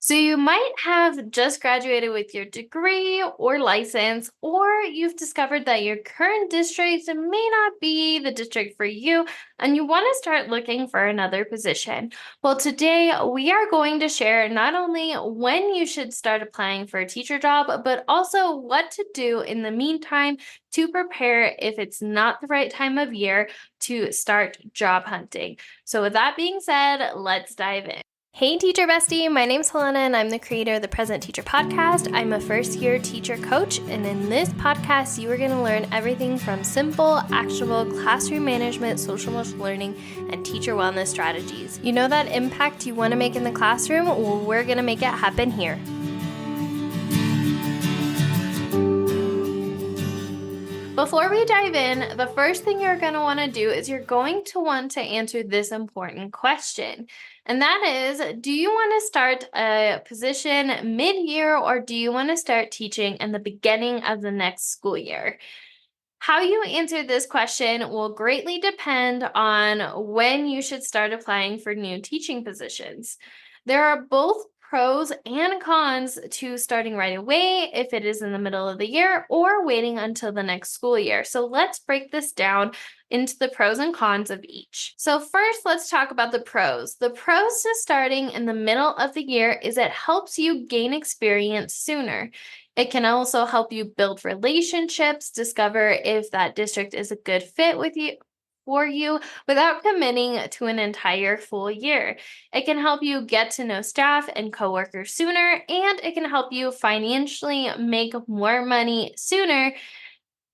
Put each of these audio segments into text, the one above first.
So you might have just graduated with your degree or license, or you've discovered that your current district may not be the district for you, and you want to start looking for another position. Well, today we are going to share not only when you should start applying for a teacher job, but also what to do in the meantime to prepare if it's not the right time of year to start job hunting. So with that being said, let's dive in. Hey, teacher bestie. My name's Helena, and I'm the creator of the Present Teacher Podcast. I'm a first year teacher coach, and in this podcast, you are going to learn everything from simple, actionable classroom management, social emotional learning, and teacher wellness strategies. You know that impact you want to make in the classroom? Well, we're going to make it happen here. Before we dive in, the first thing you're going to want to do is you're going to want to answer this important question. And that is, do you want to start a position mid-year, or do you want to start teaching in the beginning of the next school year? How you answer this question will greatly depend on when you should start applying for new teaching positions. There are both pros and cons to starting right away if it is in the middle of the year or waiting until the next school year. So let's break this down into the pros and cons of each. So first, let's talk about the pros. The pros to starting in the middle of the year is it helps you gain experience sooner. It can also help you build relationships, discover if that district is a good fit with you for you without committing to an entire full year. It can help you get to know staff and coworkers sooner, and it can help you financially make more money sooner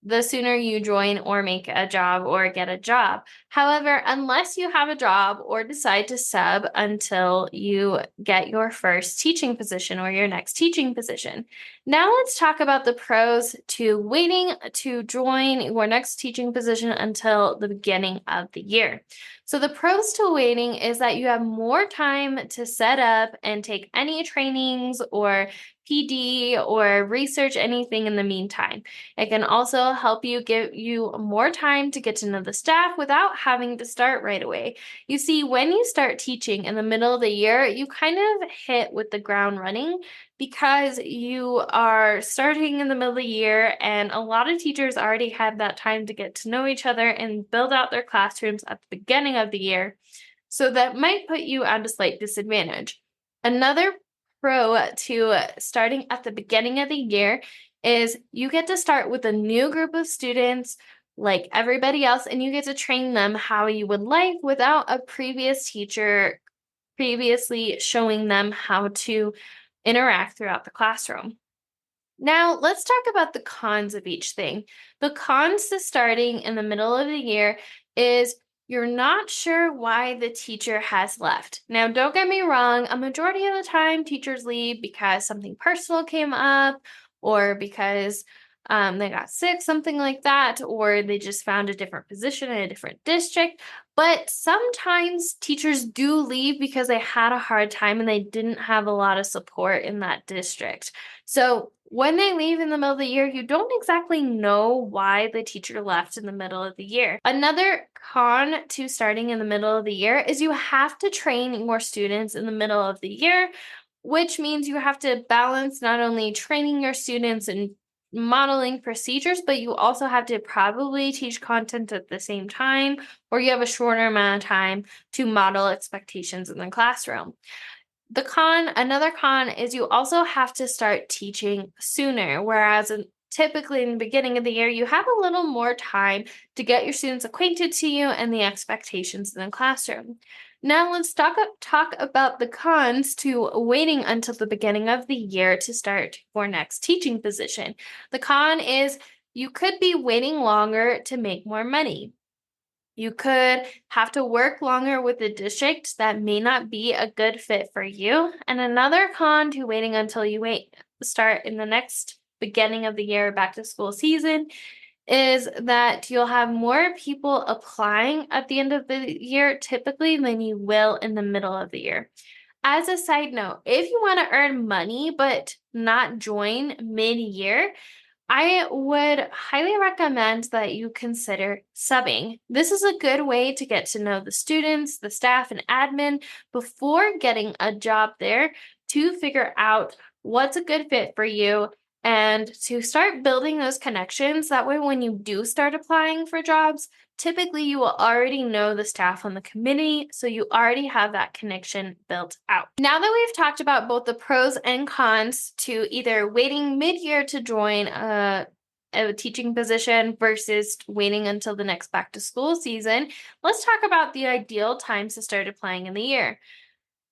the sooner you join or make a job or get a job. However, unless you have a job or decide to sub until you get your first teaching position or your next teaching position. Now let's talk about the pros to waiting to join your next teaching position until the beginning of the year. So the pros to waiting is that you have more time to set up and take any trainings or PD or research anything in the meantime. It can also help you give you more time to get to know the staff without having to start right away. You see, when you start teaching in the middle of the year, you kind of hit with the ground running because you are starting in the middle of the year, and a lot of teachers already have that time to get to know each other and build out their classrooms at the beginning of the year. So that might put you at a slight disadvantage. Another pro to starting at the beginning of the year is you get to start with a new group of students like everybody else, and you get to train them how you would like without a previous teacher previously showing them how to interact throughout the classroom. Now, let's talk about the cons of each thing. The cons to starting in the middle of the year is you're not sure why the teacher has left. Now, don't get me wrong, a majority of the time teachers leave because something personal came up or because they got sick, something like that, or they just found a different position in a different district. But sometimes teachers do leave because they had a hard time and they didn't have a lot of support in that district. So when they leave in the middle of the year, you don't exactly know why the teacher left in the middle of the year. Another con to starting in the middle of the year is you have to train more students in the middle of the year, which means you have to balance not only training your students and modeling procedures, but you also have to probably teach content at the same time, or you have a shorter amount of time to model expectations in the classroom. Another con is you also have to start teaching sooner, whereas typically in the beginning of the year, you have a little more time to get your students acquainted to you and the expectations in the classroom. Now let's talk about the cons to waiting until the beginning of the year to start your next teaching position. The con is you could be waiting longer to make more money. You could have to work longer with a district that may not be a good fit for you. And another con to waiting until you start in the next beginning of the year back to school season is that you'll have more people applying at the end of the year typically than you will in the middle of the year. As a side note, if you want to earn money but not join mid-year, I would highly recommend that you consider subbing. This is a good way to get to know the students, the staff, and admin before getting a job there to figure out what's a good fit for you and to start building those connections. That way, when you do start applying for jobs, typically you will already know the staff on the committee, so you already have that connection built out. Now that we've talked about both the pros and cons to either waiting mid-year to join a teaching position versus waiting until the next back to school season, let's talk about the ideal times to start applying in the year.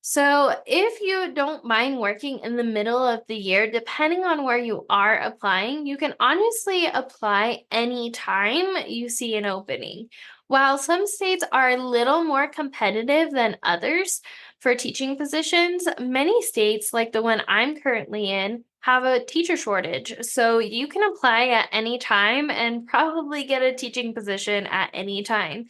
So, if you don't mind working in the middle of the year, depending on where you are applying, you can honestly apply anytime you see an opening. While some states are a little more competitive than others for teaching positions, many states, like the one I'm currently in, have a teacher shortage. So, you can apply at any time and probably get a teaching position at any time.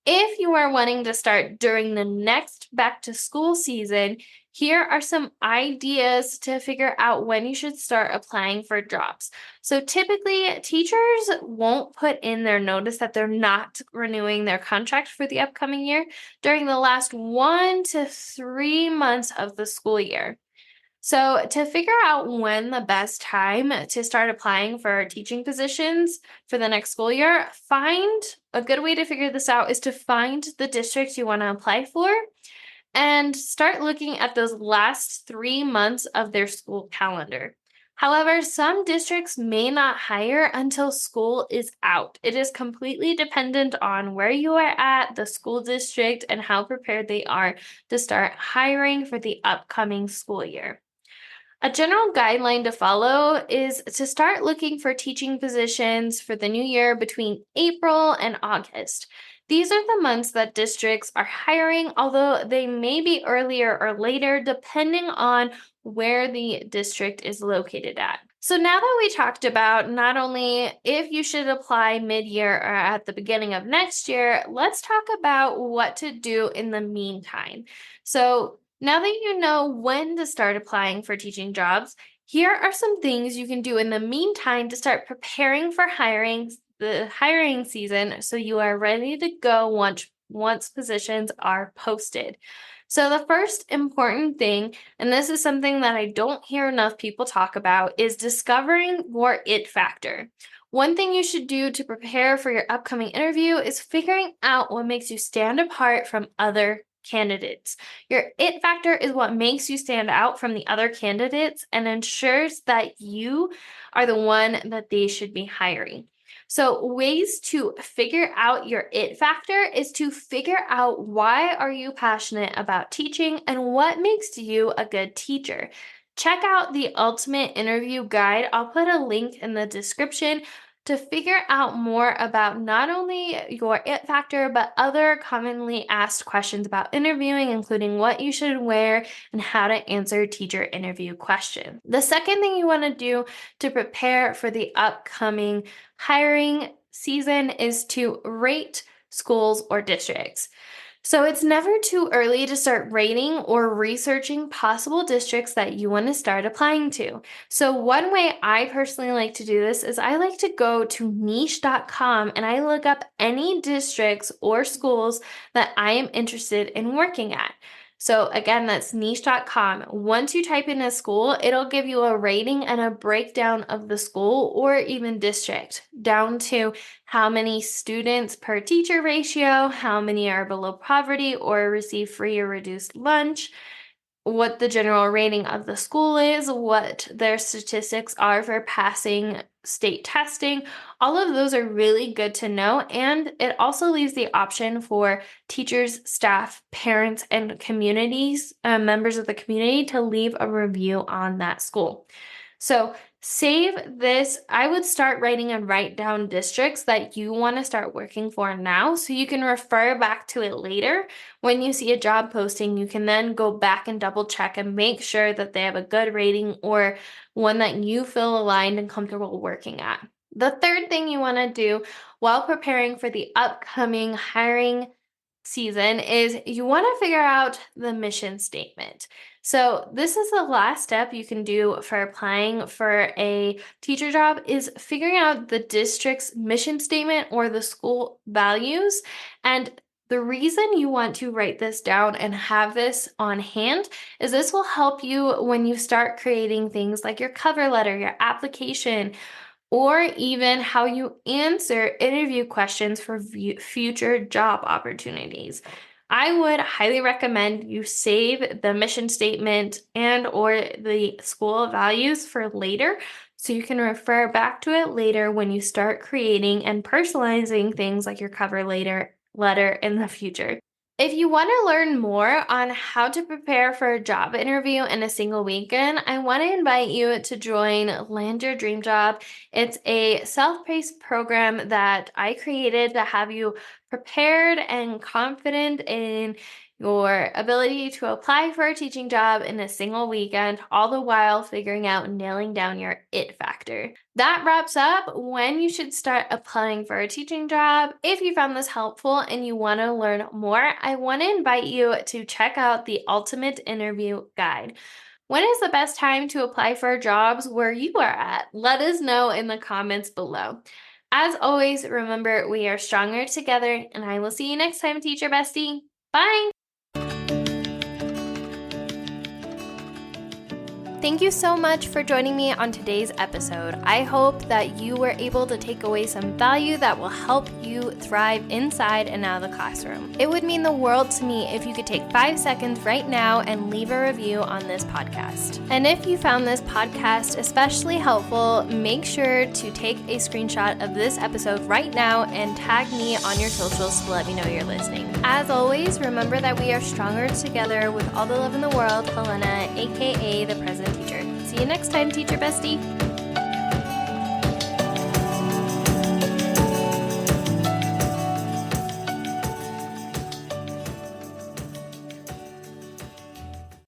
If you are wanting to start during the next back to school season, here are some ideas to figure out when you should start applying for jobs. So, typically, teachers won't put in their notice that they're not renewing their contract for the upcoming year during the last 1 to 3 months of the school year. So, to figure out when the best time to start applying for teaching positions for the next school year, find a good way to figure this out is to find the district you want to apply for and start looking at those last 3 months of their school calendar. However, some districts may not hire until school is out. It is completely dependent on where you are at, the school district, and how prepared they are to start hiring for the upcoming school year. A general guideline to follow is to start looking for teaching positions for the new year between April and August. These are the months that districts are hiring, although they may be earlier or later depending on where the district is located at. So, now that we talked about not only if you should apply mid year or at the beginning of next year, let's talk about what to do in the meantime. So, now that you know when to start applying for teaching jobs, here are some things you can do in the meantime to start preparing for the hiring season so you are ready to go once positions are posted. So the first important thing, and this is something that I don't hear enough people talk about, is discovering your it factor. One thing you should do to prepare for your upcoming interview is figuring out what makes you stand apart from other candidates. Your it factor is what makes you stand out from the other candidates and ensures that you are the one that they should be hiring. So, ways to figure out your it factor is to figure out why are you passionate about teaching and what makes you a good teacher. Check out the Ultimate Interview Guide. I'll put a link in the description to figure out more about not only your it factor, but other commonly asked questions about interviewing, including what you should wear and how to answer teacher interview questions. The second thing you want to do to prepare for the upcoming hiring season is to rate schools or districts. So it's never too early to start rating or researching possible districts that you want to start applying to. So one way I personally like to do this is I like to go to niche.com and I look up any districts or schools that I am interested in working at. So again, that's niche.com. Once you type in a school, it'll give you a rating and a breakdown of the school or even district down to how many students per teacher ratio, how many are below poverty or receive free or reduced lunch, what the general rating of the school is, what their statistics are for passing state testing. All of those are really good to know. And it also leaves the option for teachers, staff, parents, and communities, members of the community to leave a review on that school. So save this. I would start writing and write down districts that you want to start working for now so you can refer back to it later. When you see a job posting, you can then go back and double check and make sure that they have a good rating or one that you feel aligned and comfortable working at. The third thing you want to do while preparing for the upcoming hiring season is you want to figure out the mission statement. So this is the last step you can do for applying for a teacher job is figuring out the district's mission statement or the school values. And The reason you want to write this down and have this on hand is this will help you when you start creating things like your cover letter, your application, or even how you answer interview questions for future job opportunities. I would highly recommend you save the mission statement and or the school values for later so you can refer back to it later when you start creating and personalizing things like your cover letter in the future. If you want to learn more on how to prepare for a job interview in a single weekend, I want to invite you to join Land Your Dream Job. It's a self-paced program that I created to have you prepared and confident in your ability to apply for a teaching job in a single weekend, all the while figuring out and nailing down your it factor. That wraps up when you should start applying for a teaching job. If you found this helpful and you want to learn more, I want to invite you to check out the Ultimate Interview Guide. When is the best time to apply for jobs where you are at? Let us know in the comments below. As always, remember we are stronger together, and I will see you next time, Teacher Bestie. Bye! Thank you so much for joining me on today's episode. I hope that you were able to take away some value that will help you thrive inside and out of the classroom. It would mean the world to me if you could take 5 seconds right now and leave a review on this podcast. And if you found this podcast especially helpful, make sure to take a screenshot of this episode right now and tag me on your socials to let me know you're listening. As always, remember that we are stronger together with all the love in the world. Helena, aka the President Teacher. See you next time, Teacher Bestie.